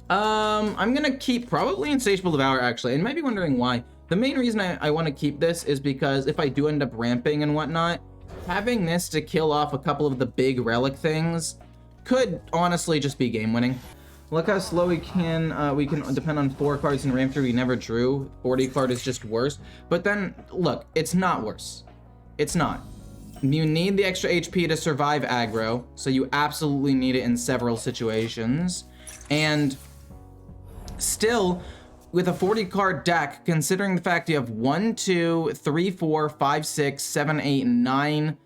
I'm gonna keep probably Insatiable Devour, actually. And you might be wondering why. The main reason I want to keep this is because if I do end up ramping and whatnot, having this to kill off a couple of the big relic things could honestly just be game winning. Look how slow we can depend on 4 cards in ramp 3 we never drew. 40 card is just worse. But then, look, it's not worse. It's not. You need the extra HP to survive aggro, so you absolutely need it in several situations. And still, with a 40 card deck, considering the fact you have 1, 2, 3, 4, 5, 6, 7, 8, 9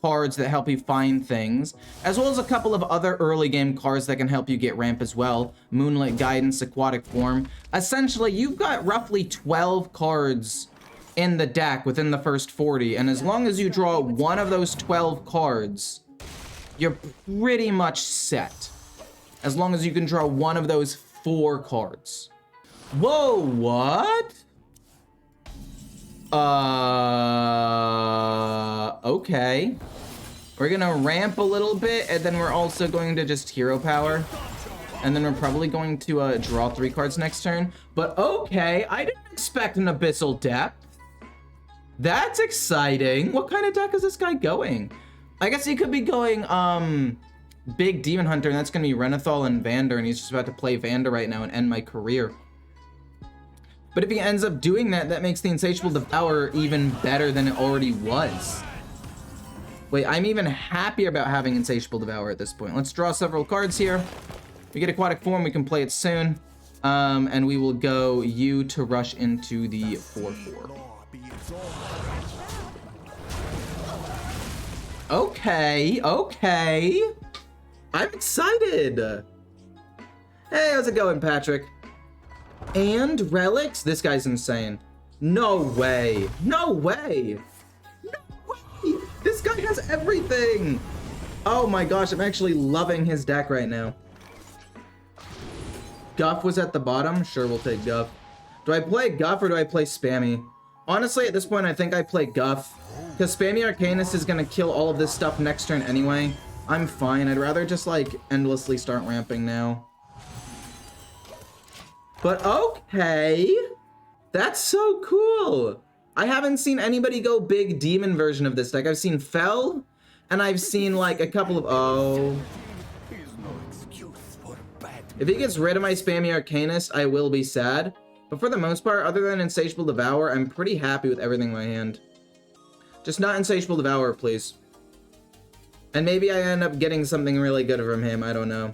cards that help you find things, as well as a couple of other early game cards that can help you get ramp as well. Moonlit Guidance, Aquatic Form. Essentially, you've got roughly 12 cards in the deck within the first 40, and as long as you draw one of those 12 cards, you're pretty much set. As long as you can draw one of those 4 cards. Whoa, what? Okay. We're gonna ramp a little bit, and then we're also going to just hero power. And then we're probably going to draw 3 cards next turn. But okay, I didn't expect an Abyssal Depth. That's exciting. What kind of deck is this guy going? I guess he could be going, Big Demon Hunter, and that's gonna be Renathal and Vander, and he's just about to play Vander right now and end my career. But if he ends up doing that, that makes the Insatiable Devour even better than it already was. Wait, I'm even happier about having Insatiable Devour at this point. Let's draw several cards here. We get Aquatic Form, we can play it soon. And we will go U to rush into the 4/4. Okay, okay. I'm excited. Hey, how's it going, Patrick? And relics? This guy's insane. No way. No way. No way. This guy has everything. Oh my gosh, I'm actually loving his deck right now. Guff was at the bottom. Sure, we'll take Guff. Do I play Guff or do I play Spammy? Honestly, at this point, I think I play Guff. Because Spammy Arcanist is going to kill all of this stuff next turn anyway. I'm fine. I'd rather just, like, endlessly start ramping now. But okay. That's so cool. I haven't seen anybody go big demon version of this deck. I've seen Fel, and I've seen, like, a couple of... Oh. If he gets rid of my Spammy Arcanist, I will be sad. But for the most part, other than Insatiable Devour, I'm pretty happy with everything in my hand. Just not Insatiable Devour, please. And maybe I end up getting something really good from him, I don't know.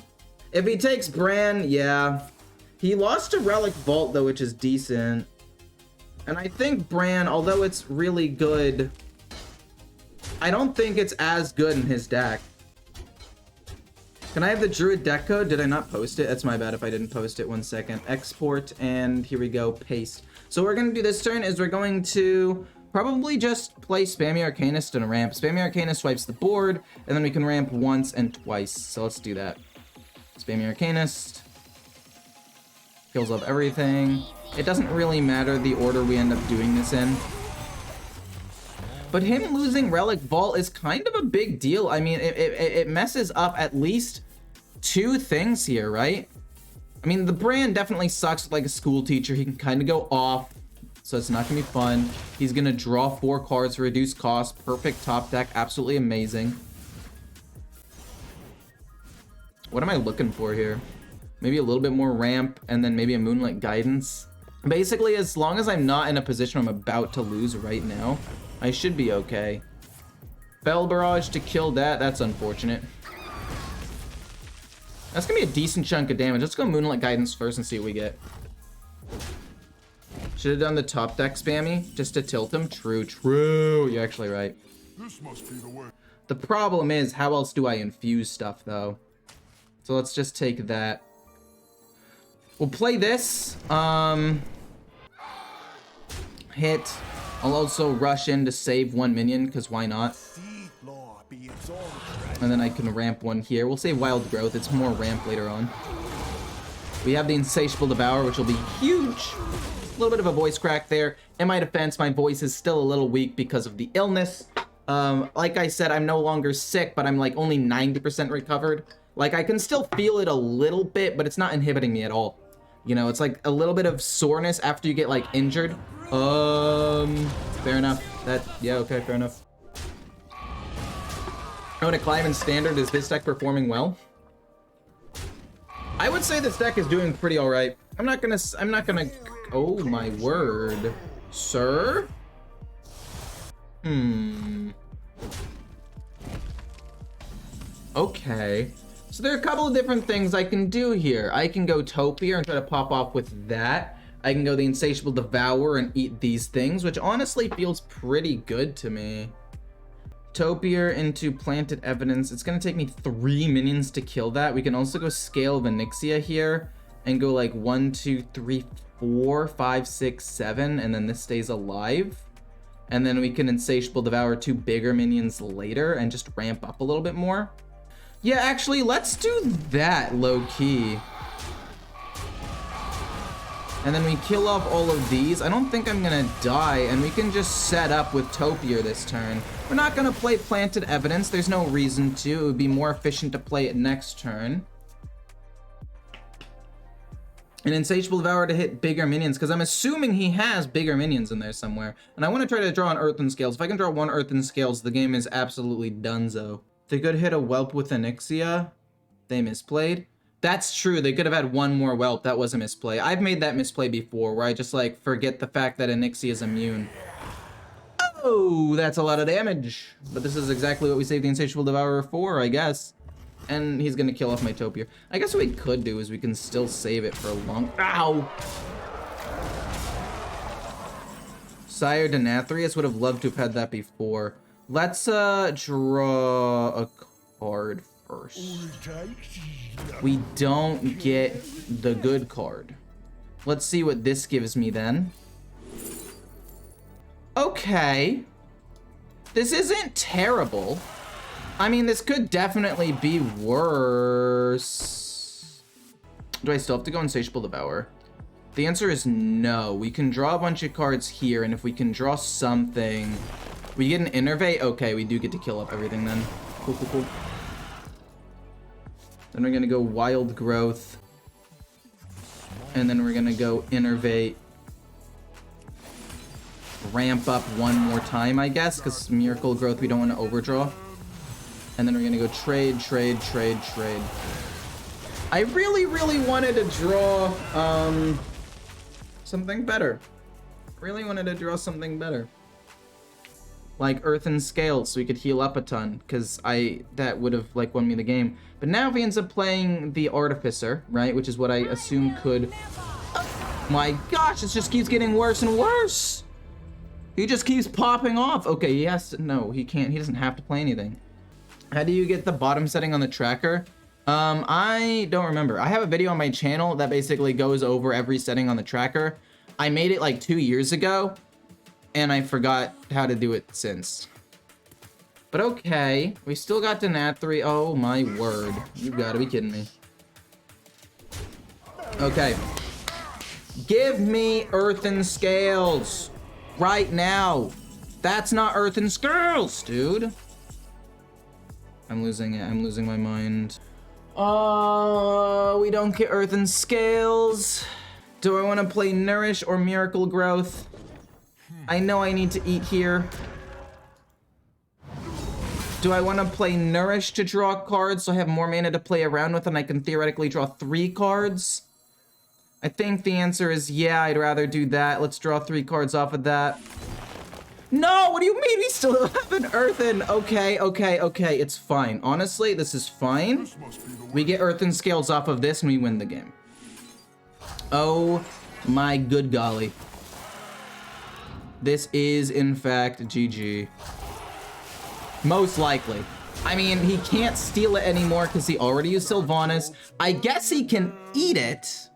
If he takes Bran, yeah. He lost to Relic Vault, though, which is decent. And I think Bran, although it's really good, I don't think it's as good in his deck. Can I have the Druid deck code? Did I not post it? That's my bad if I didn't post it. 1 second. Export, and here we go. Paste. So what we're going to do this turn is we're going to probably just play Spammy Arcanist and ramp. Spammy Arcanist swipes the board, and then we can ramp once and twice. So let's do that. Spammy Arcanist. Kills up everything. It doesn't really matter the order we end up doing this in. But him losing Relic Vault is kind of a big deal. I mean, it messes up at least 2 things here, right? I mean, the brand definitely sucks like a school teacher. He can kind of go off, so it's not gonna be fun. He's gonna draw 4 cards for reduced cost. Perfect top deck, absolutely amazing. What am I looking for here? Maybe a little bit more ramp, and then maybe a Moonlit Guidance. Basically, as long as I'm not in a position I'm about to lose right now, I should be okay. Bell Barrage to kill that. That's unfortunate. That's gonna be a decent chunk of damage. Let's go Moonlit Guidance first and see what we get. Should have done the top deck spammy just to tilt him. True, true. You're actually right. This must be the way. The problem is, how else do I infuse stuff though? So let's just take that. We'll play this. Hit. I'll also rush in to save 1 minion, because why not? And then I can ramp 1 here. We'll save Wild Growth. It's more ramp later on. We have the Insatiable Devour, which will be huge. A little bit of a voice crack there. In my defense, my voice is still a little weak because of the illness. Like I said, I'm no longer sick, but I'm like only 90% recovered. Like, I can still feel it a little bit, but it's not inhibiting me at all. You know, it's like a little bit of soreness after you get, like, injured. Fair enough. Yeah, okay, fair enough. Oh, to climb in standard, is this deck performing well? I would say this deck is doing pretty all right. I'm not gonna, oh my word. Sir? Okay. So there are a couple of different things I can do here. I can go Topior and try to pop off with that. I can go the Insatiable Devourer and eat these things, which honestly feels pretty good to me. Topior into Planted Evidence. It's gonna take me 3 minions to kill that. We can also go Scale of Onyxia here and go like 1, 2, 3, 4, 5, 6, 7, and then this stays alive. And then we can Insatiable Devour 2 bigger minions later and just ramp up a little bit more. Yeah, actually, let's do that low-key. And then we kill off all of these. I don't think I'm gonna die, and we can just set up with Topior this turn. We're not gonna play Planted Evidence. There's no reason to. It would be more efficient to play it next turn. An Insatiable Devourer to hit bigger minions, because I'm assuming he has bigger minions in there somewhere. And I want to try to draw an Earthen Scales. If I can draw 1 Earthen Scales, the game is absolutely donezo. They could hit a Whelp with Onyxia. They misplayed. That's true, they could have had 1 more Whelp. That was a misplay. I've made that misplay before, where I just, like, forget the fact that Onyxia is immune. Oh, that's a lot of damage. But this is exactly what we saved the Insatiable Devourer for, I guess. And he's gonna kill off my Topior. I guess what we could do is we can still save it for a long... Ow! Sire Denathrius would have loved to have had that before. Let's draw a card first. We don't get the good card. Let's see what this gives me then. Okay. This isn't terrible. I mean, this could definitely be worse. Do I still have to go Insatiable Devourer? The answer is no. We can draw a bunch of cards here, and if we can draw something... We get an Innervate? Okay, we do get to kill up everything then. Cool, cool, cool. Then we're gonna go Wild Growth. And then we're gonna go Innervate. Ramp up 1 more time, I guess, because Miracle Growth we don't want to overdraw. And then we're gonna go trade, trade, trade, trade. I really, really wanted to draw something better. Really wanted to draw something better. Like Earthen Scales, so we could heal up a ton, because that would have like won me the game. But now if he ends up playing the Artificer, right, which is what I assume could... Oh my gosh, it just keeps getting worse and worse. He just keeps popping off. Okay, he has to... No, he can't. He doesn't have to play anything. How do you get the bottom setting on the tracker? I don't remember. I have a video on my channel that basically goes over every setting on the tracker. I made it like 2 years ago, and I forgot how to do it since. But okay, we still got Denathrius. Oh my word. You gotta be kidding me. Okay. Give me Earthen Scales right now. That's not Earthen Scales, dude. I'm losing it. I'm losing my mind. Oh, we don't get Earthen Scales. Do I want to play Nourish or Miracle Growth? I know I need to eat here. Do I want to play Nourish to draw cards so I have more mana to play around with and I can theoretically draw 3 cards? I think the answer is yeah, I'd rather do that. Let's draw 3 cards off of that. No, what do you mean we still have an Earthen? Okay, okay, okay, it's fine. Honestly, this is fine. We get Earthen Scales off of this and we win the game. Oh my good golly. This is, in fact, GG. Most likely. I mean, he can't steal it anymore because he already used Sylvanas. I guess he can eat it.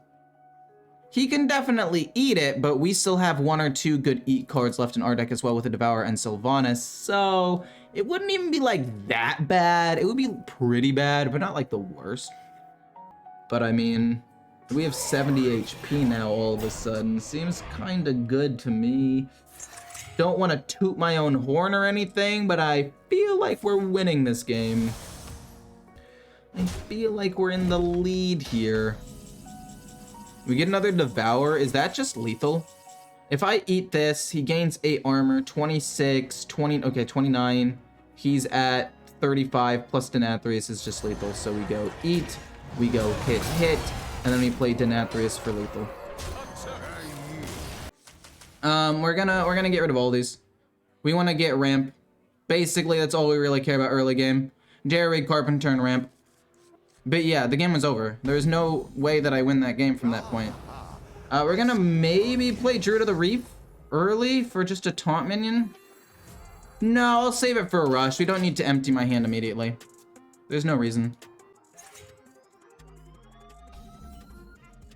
He can definitely eat it, but we still have 1 or 2 good eat cards left in our deck as well with a Devourer and Sylvanas, so it wouldn't even be like that bad. It would be pretty bad, but not like the worst. But I mean, we have 70 HP now all of a sudden. Seems kind of good to me. Don't want to toot my own horn or anything, but I feel like we're winning this game. I feel like we're in the lead here. We get another Devour. Is that just lethal? If I eat this, he gains 8 armor, 26, 20, okay, 29. He's at 35 plus Denathrius is just lethal. So we go eat, we go hit, and then we play Denathrius for lethal. We're gonna get rid of all these. We want to get ramp. Basically, that's all we really care about early game. Jerry, Carpenter, and ramp. But yeah, the game was over. There's no way that I win that game from that point. We're gonna maybe play Druid of the Reef early for just a taunt minion. No, I'll save it for a rush. We don't need to empty my hand immediately. There's no reason.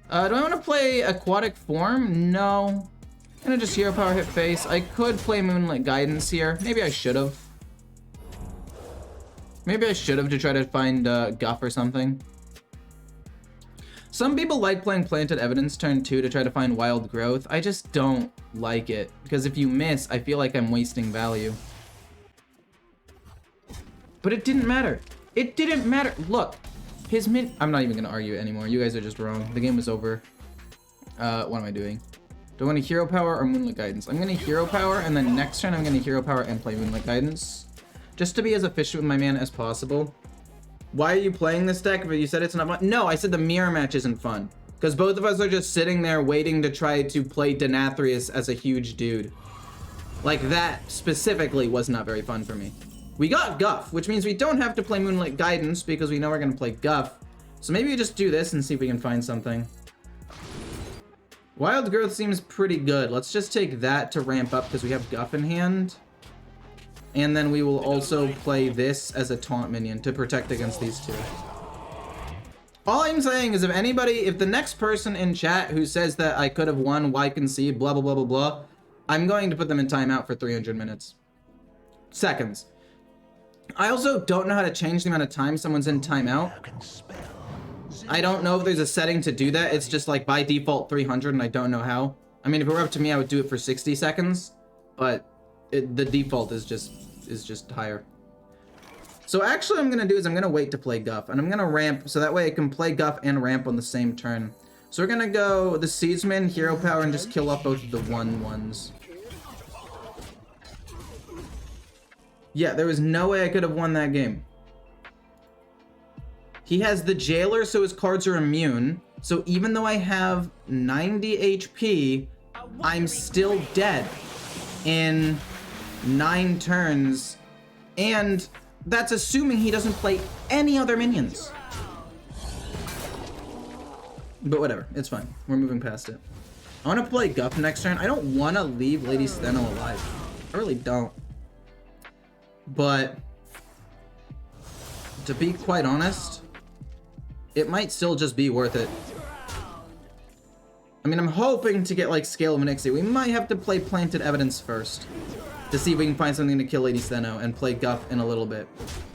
Do I want to play Aquatic Form? No. I'm gonna just Hero Power hit face. I could play Moonlit Guidance here. Maybe I should have. Maybe I should have to try to find Guff or something. Some people like playing Planted Evidence turn 2 to try to find Wild Growth. I just don't like it. Because if you miss, I feel like I'm wasting value. But it didn't matter. It didn't matter. Look. His I'm not even going to argue it anymore. You guys are just wrong. The game was over. What am I doing? Do I want to Hero Power or Moonlit Guidance? I'm going to Hero Power, and then next turn I'm going to Hero Power and play Moonlit Guidance. Just to be as efficient with my mana as possible. Why are you playing this deck? But you said it's not fun. No, I said the mirror match isn't fun. Because both of us are just sitting there waiting to try to play Denathrius as a huge dude. Like, that specifically was not very fun for me. We got Guff, which means we don't have to play Moonlit Guidance because we know we're going to play Guff. So maybe we just do this and see if we can find something. Wild Growth seems pretty good. Let's just take that to ramp up because we have Guff in hand. And then we will also play this as a taunt minion to protect against these two. All I'm saying is if the next person in chat who says that I could have won, why concede, blah, blah, blah, blah, blah, I'm going to put them in timeout for 300 minutes. Seconds. I also don't know how to change the amount of time someone's in timeout. I don't know if there's a setting to do that. It's just like by default 300 and I don't know how. I mean, if it were up to me, I would do it for 60 seconds, but the default is just higher. So actually what I'm going to do is I'm going to wait to play Guff, and I'm going to ramp, so that way I can play Guff and ramp on the same turn. So we're going to go the Seedsman, Hero Power, and just kill off both of the 1/1s. Yeah, there was no way I could have won that game. He has the Jailer, so his cards are immune. So even though I have 90 HP, I'm still dead in 9 turns, and that's assuming he doesn't play any other minions. But whatever, it's fine. We're moving past it. I want to play Guff next turn. I don't want to leave Lady Steno alive. I really don't. But to be quite honest, it might still just be worth it. I mean, I'm hoping to get like Scale of Onyxia. We might have to play Planted Evidence first to see if we can find something to kill Lady Steno and play Guff in a little bit.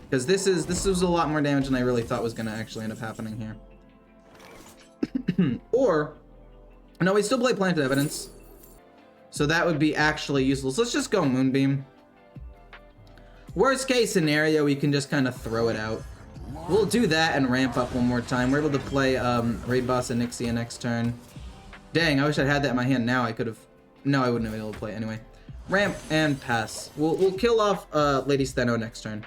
Because this was a lot more damage than I really thought was going to actually end up happening here. Or, no, we still play Planted Evidence. So that would be actually useless. Let's just go Moonbeam. Worst case scenario, we can just kind of throw it out. We'll do that and ramp up one more time. We're able to play Raid Boss Onyxia next turn. Dang, I wish I had that in my hand now. I could have... No, I wouldn't have been able to play anyway. Ramp and pass. We'll kill off Lady Steno next turn.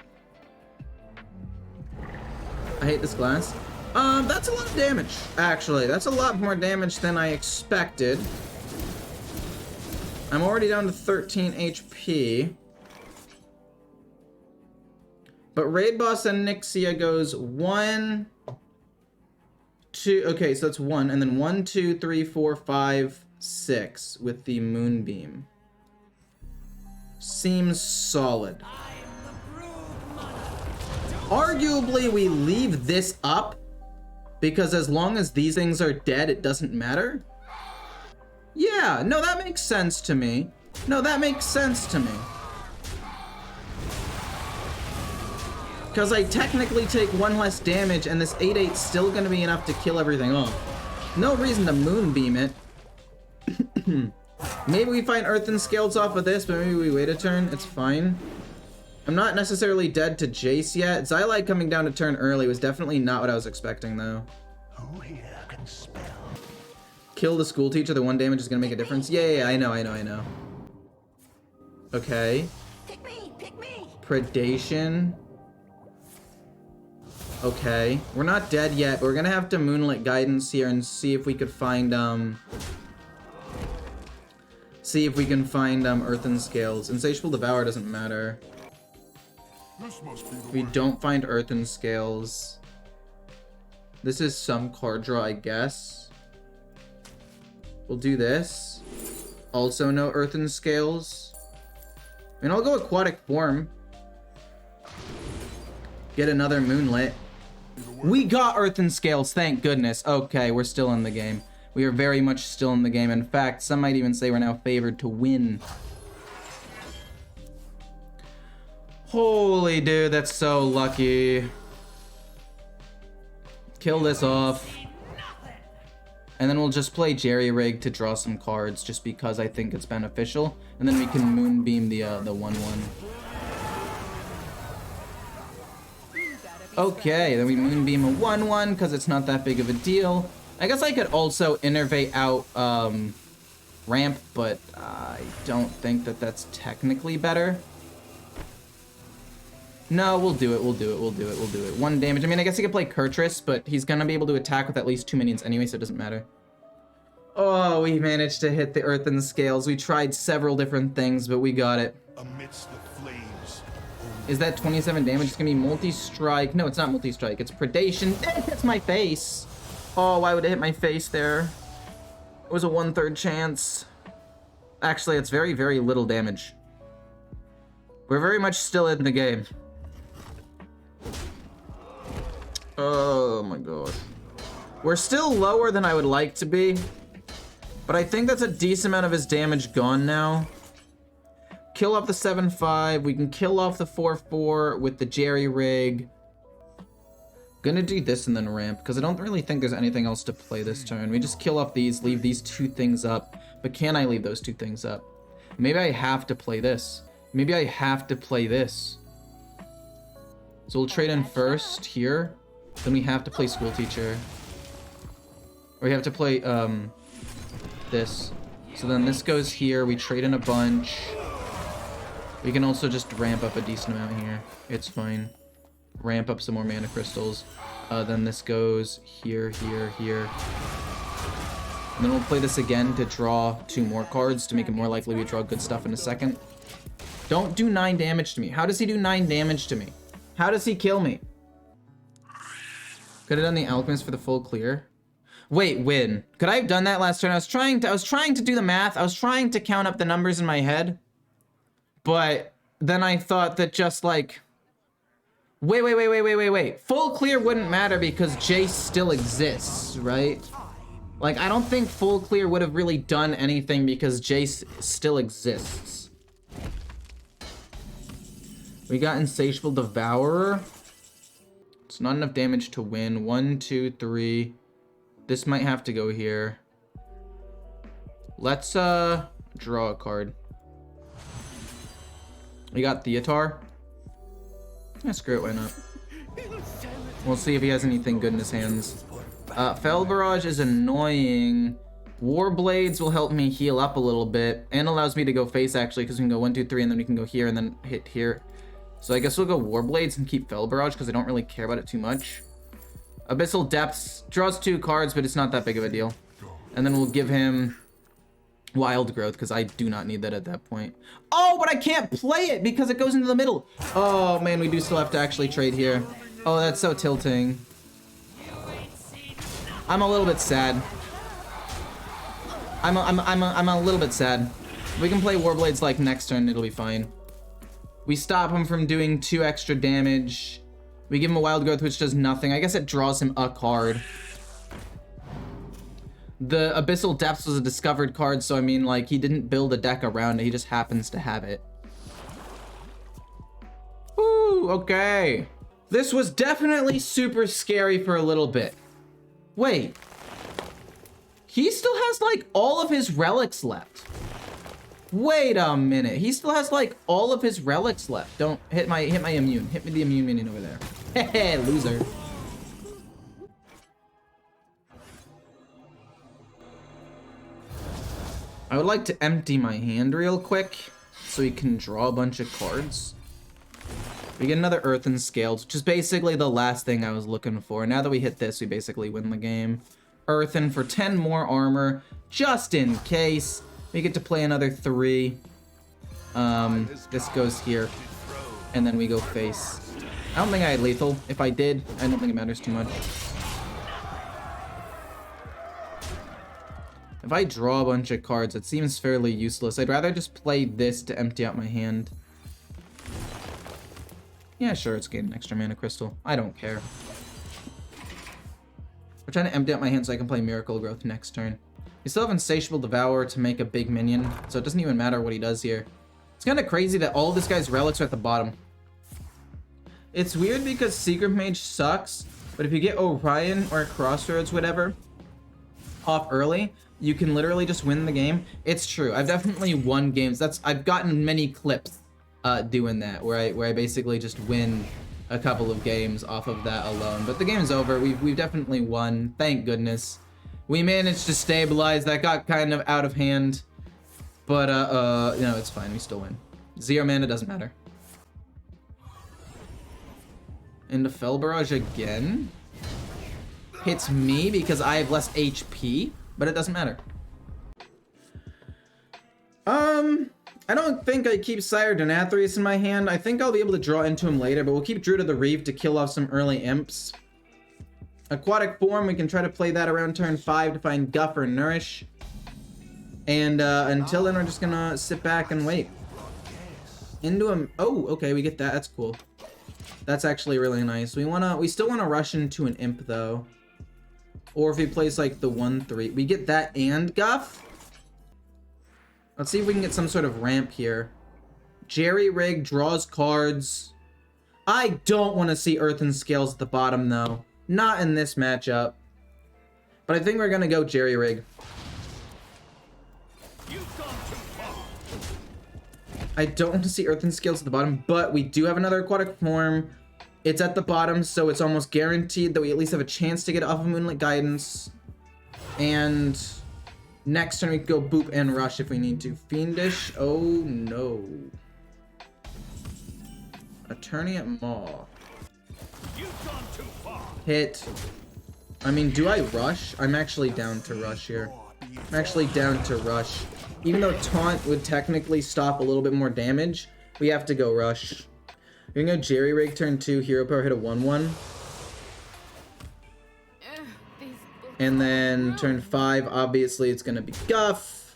I hate this glass. That's a lot of damage, actually. That's a lot more damage than I expected. I'm already down to 13 HP. But Raid Boss Onyxia goes 1, 2, okay, so that's 1, and then 1, 2, 3, 4, 5, 6 with the Moonbeam. Seems solid. Arguably, we leave this up, because as long as these things are dead, it doesn't matter. Yeah, no, that makes sense to me. No, that makes sense to me. Because I technically take 1 less damage, and this 8/8's still going to be enough to kill everything off. No reason to Moonbeam it. Maybe we find Earthen Scales off of this, but maybe we wait a turn. It's fine. I'm not necessarily dead to Jace yet. Xylight coming down to turn early was definitely not what I was expecting, though. Who here can spell? Kill the school teacher, the 1 damage is gonna make a difference. Yeah, I know. Okay. Pick me. Predation. Okay. We're not dead yet, but we're gonna have to Moonlit Guidance here and see if we could find, Earthen Scales. Insatiable Devour doesn't matter. We don't find Earthen Scales. This is some card draw, I guess. We'll do this. Also no Earthen Scales. I mean, I'll go Aquatic Form. Get another Moonlit. We got Earthen Scales, thank goodness. Okay, we're still in the game. We are very much still in the game. In fact, some might even say we're now favored to win. Holy dude, that's so lucky. Kill this off. And then we'll just play Jerry Rig to draw some cards just because I think it's beneficial. And then we can Moonbeam the 1/1. Okay, then we Moonbeam a 1/1 because it's not that big of a deal. I guess I could also Innervate out Ramp, but I don't think that that's technically better. No, we'll do it. 1 damage. I mean, I guess he could play Kurtrus, but he's gonna be able to attack with at least 2 minions anyway, so it doesn't matter. Oh, we managed to hit the Earthen Scales. We tried several different things, but we got it. Amidst the flames. Is that 27 damage? It's gonna be multi-strike. No, it's not multi-strike. It's Predation. It hits my face. Oh, why would it hit my face there? It was a 1/3 chance. Actually, it's very, very little damage. We're very much still in the game. Oh my god. We're still lower than I would like to be, but I think that's a decent amount of his damage gone now. Kill off the 7/5. We can kill off the 4/4 with the Jerry Rig. Gonna do this and then ramp, because I don't really think there's anything else to play this turn. We just kill off these, leave these 2 things up. But can I leave those 2 things up? Maybe I have to play this. Maybe I have to play this. So we'll trade in first here. Then we have to play School Teacher. Or we have to play this. So then this goes here. We trade in a bunch. We can also just ramp up a decent amount here. It's fine. Ramp up some more mana crystals. Then this goes here, here, here. And then we'll play this again to draw 2 more cards to make it more likely we draw good stuff in a second. Don't do 9 damage to me. How does he do 9 damage to me? How does he kill me? Could have done the Alchemist for the full clear. Wait, win. Could I have done that last turn? I was trying to do the math. I was trying to count up the numbers in my head. But then I thought that just like... Wait. Full clear wouldn't matter because Jace still exists, right? Like, I don't think full clear would have really done anything because Jace still exists. We got Insatiable Devourer. It's not enough damage to win. 1, 2, 3. This might have to go here. Let's draw a card. We got Theatar. Yeah, screw it, why not? We'll see if he has anything good in his hands. Fel Barrage is annoying. Warblades will help me heal up a little bit. And allows me to go face, actually, because we can go 1, 2, 3, and then we can go here and then hit here. So I guess we'll go Warblades and keep Fel Barrage, because I don't really care about it too much. Abyssal Depths draws 2 cards, but it's not that big of a deal. And then we'll give him Wild Growth, because I do not need that at that point. Oh, but I can't play it because it goes into the middle. Oh, man, we do still have to actually trade here. Oh, that's so tilting. I'm a little bit sad. I'm a little bit sad. We can play Warblades like next turn, it'll be fine. We stop him from doing 2 extra damage. We give him a Wild Growth, which does nothing. I guess it draws him a card. The Abyssal Depths was a discovered card, so I mean, like, he didn't build a deck around it. He just happens to have it. Ooh, okay. This was definitely super scary for a little bit. Wait. He still has, like, all of his relics left. Wait a minute. He still has like all of his relics left. Don't hit my immune. Hit me the immune minion over there. Heh, loser. I would like to empty my hand real quick so we can draw a bunch of cards. We get another Earthen Scales, which is basically the last thing I was looking for. Now that we hit this, we basically win the game. Earthen for 10 more armor, just in case. We get to play another 3. This goes here. And then we go face. I don't think I had lethal. If I did, I don't think it matters too much. If I draw a bunch of cards, it seems fairly useless. I'd rather just play this to empty out my hand. Yeah, sure, it's getting an extra mana crystal. I don't care. We're trying to empty out my hand so I can play Miracle Growth next turn. We still have Insatiable Devourer to make a big minion, so it doesn't even matter what he does here. It's kind of crazy that all of this guy's relics are at the bottom. It's weird because Secret Mage sucks, but if you get Orion or Crossroads, whatever, off early, you can literally just win the game. It's true. I've definitely won games. I've gotten many clips doing that, where I basically just win a couple of games off of that alone. But the game's over. We've definitely won. Thank goodness. We managed to stabilize. That got kind of out of hand, but no, it's fine. We still win. 0 mana doesn't matter. Into Fell Barrage again. Hits me because I have less HP, but it doesn't matter. I don't think I keep Sire Denathrius in my hand. I think I'll be able to draw into him later, but we'll keep Druid of the Reeve to kill off some early imps. Aquatic Form, we can try to play that around turn 5 to find Guff or Nourish. And until then, we're just gonna sit back and wait. Into him. Oh, okay, we get that. That's cool. That's actually really nice. We still wanna rush into an imp though. Or if he plays like the 1/3, we get that and Guff. Let's see if we can get some sort of ramp here. Jerry Rig draws cards. I don't want to see Earthen Scales at the bottom though. Not in this matchup. But I think we're gonna go Jerry Rig. I don't want to see Earthen Scales at the bottom, but we do have another Aquatic Form. It's at the bottom, so it's almost guaranteed that we at least have a chance to get off of Moonlit Guidance. And next turn we can go Boop and Rush if we need to. Fiendish, oh no. Attorney at Maw. Hit. I mean, do I rush? I'm actually down to rush here. I'm actually down to rush. Even though Taunt would technically stop a little bit more damage, we have to go rush. We're gonna go Jerry Rig turn 2, Hero Power hit a 1/1. And then turn 5, obviously it's gonna be Guff.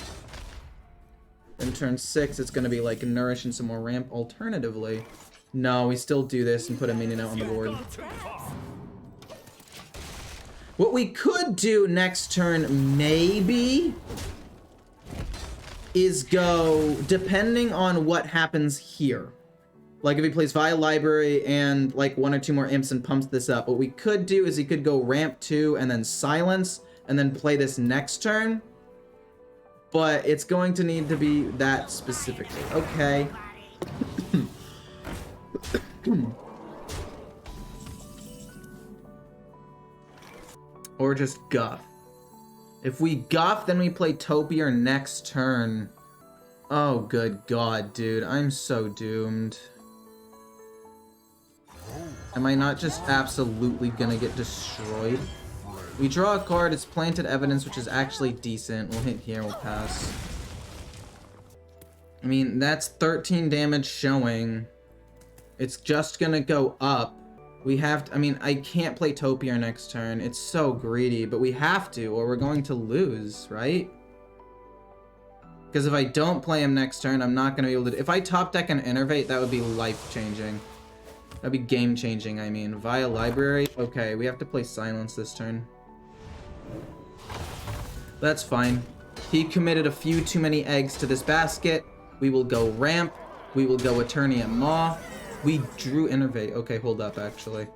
Then turn 6, it's gonna be like Nourish and some more ramp. Alternatively, no, we still do this and put a minion out on the board. What we could do next turn, maybe, is go, depending on what happens here. Like if he plays Vile Library and like 1 or 2 more imps and pumps this up, what we could do is he could go ramp 2 and then silence and then play this next turn. But it's going to need to be that specifically. Okay. Or just Guff. If we Guff, then we play Topior next turn. Oh, good God, dude. I'm so doomed. Am I not just absolutely gonna get destroyed? We draw a card, it's Planted Evidence, which is actually decent. We'll hit here, we'll pass. I mean, that's 13 damage showing. It's just gonna go up. We have to, I mean, I can't play Topior next turn. It's so greedy, but we have to, or we're going to lose, right? Because if I don't play him next turn, I'm not gonna be able to, if I top deck and Innervate, that would be life-changing. That'd be game-changing, I mean. Via Library. Okay, we have to play Silence this turn. That's fine. He committed a few too many eggs to this basket. We will go Ramp. We will go Attorney at Maw. We drew Innervate. Okay, hold up, actually.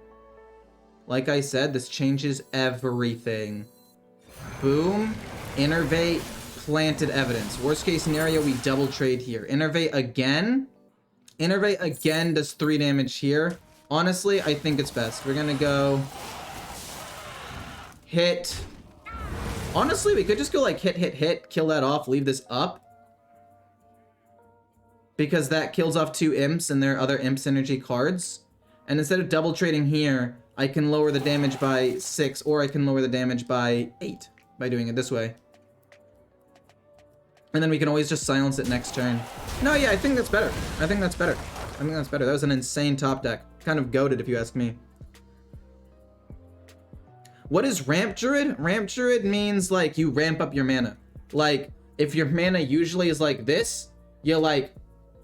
Like I said, this changes everything. Boom. Innervate. planted evidence. Worst case scenario, we double trade here. Innervate again. Innervate again does 3 damage here. Honestly, I think it's best. We're gonna go hit. Honestly, we could just go like hit, hit, hit, kill that off, leave this up. Because that kills off 2 imps and their other imp synergy cards. And instead of double trading here, I can lower the damage by 6, or I can lower the damage by 8 by doing it this way. And then we can always just silence it next turn. No, yeah, I think that's better. I think that's better. I think that's better. That was an insane top deck. Kind of goated, if you ask me. What is Ramp Druid? Ramp Druid means, like, you ramp up your mana. Like, if your mana usually is like this, you, like,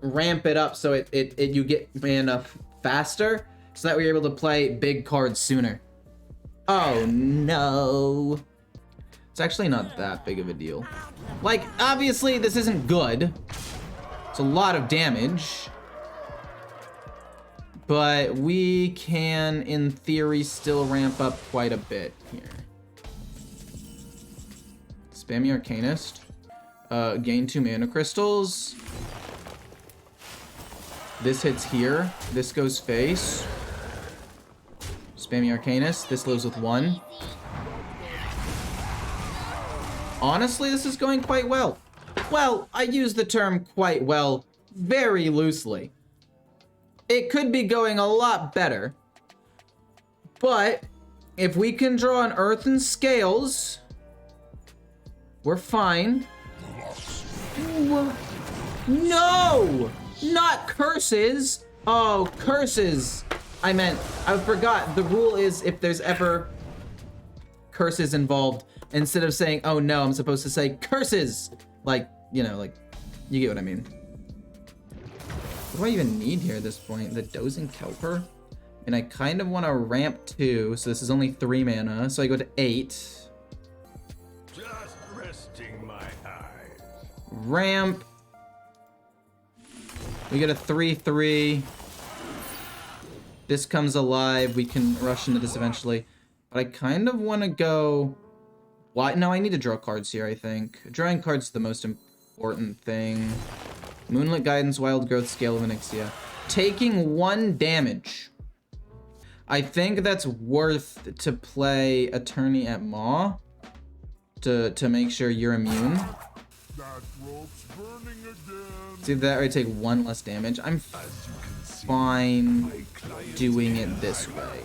ramp it up so you get mana faster, so that we're able to play big cards sooner. Oh, no. It's actually not that big of a deal. Like, obviously, this isn't good. It's a lot of damage. But we can, in theory, still ramp up quite a bit here. Spammy Arcanist. Gain 2 mana crystals. This hits here. This goes face. Spammy Arcanist. This lives with 1. Honestly, this is going quite well. Well, I use the term quite well very loosely. It could be going a lot better. But if we can draw an earthen scales, we're fine. No! Not curses! Oh, curses! I forgot. The rule is if there's ever curses involved, instead of saying, oh no, I'm supposed to say curses! Like, you know, like, you get what I mean. What do I even need here at this point? The Dozing Kelper? And I kind of want to ramp 2, so this is only 3 mana, so I go to 8. Just resting my eyes. Ramp. We get a 3/3. This comes alive. We can rush into this eventually. But I kind of want to go... Why? No, I need to draw cards here, I think. Drawing cards is the most important thing. Moonlit Guidance, Wild Growth, Scale of Onyxia. Taking 1 damage. I think that's worth to play Attorney at Maw to make sure you're immune. That rope's burning again. See that, or I take 1 less damage. I'm fine doing it this way.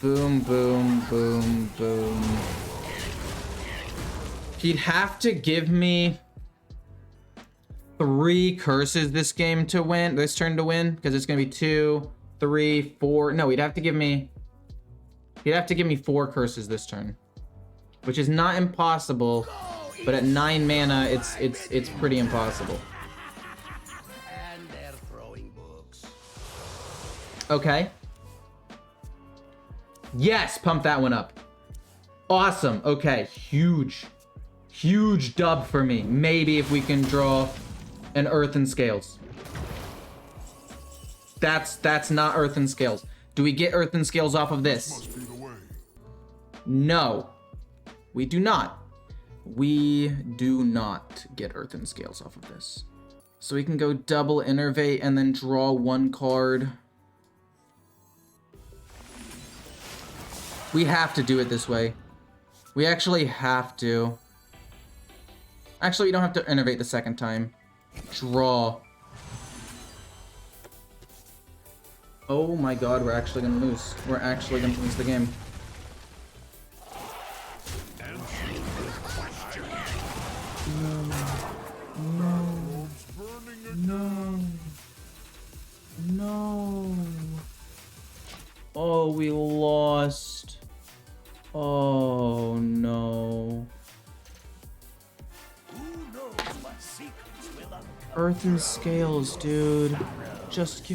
Boom, boom, boom, boom. He'd have to give me 3 curses this game to win, this turn to win, because it's gonna be 2, 3, 4. No, he'd have to give me 4 curses this turn, which is not impossible, but at 9 mana, it's pretty impossible. And they're throwing books. Okay. Yes, pump that one up. Awesome. Okay, huge dub for me. Maybe if we can draw an Earthen Scales. That's not Earthen Scales. Do we get Earthen Scales off of this? Must be the way. No, we do not. We do not get Earthen Scales off of this. So we can go double Innervate and then draw 1 card. We have to do it this way. We actually have to. Actually, we don't have to Innervate the second time. Draw. Oh my god, we're actually gonna lose. We're actually gonna lose the game. No. Oh, we lost. Oh no. Earthen Scales, dude. Just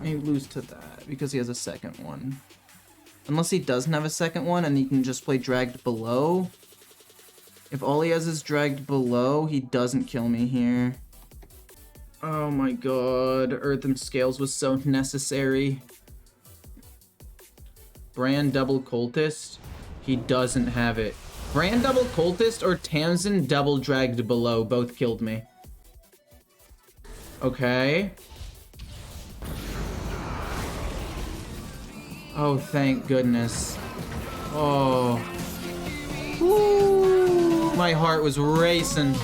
maybe lose to that because he has a second one. Unless he doesn't have a second one and he can just play Dragged Below. If all he has is Dragged Below, he doesn't kill me here. Oh my god, Earthen Scales was so necessary. Brand Double Cultist, he doesn't have it. Grand Double Cultist or Tamsin Double Dragged Below both killed me. Okay. Oh, thank goodness. Oh. Woo. My heart was racing.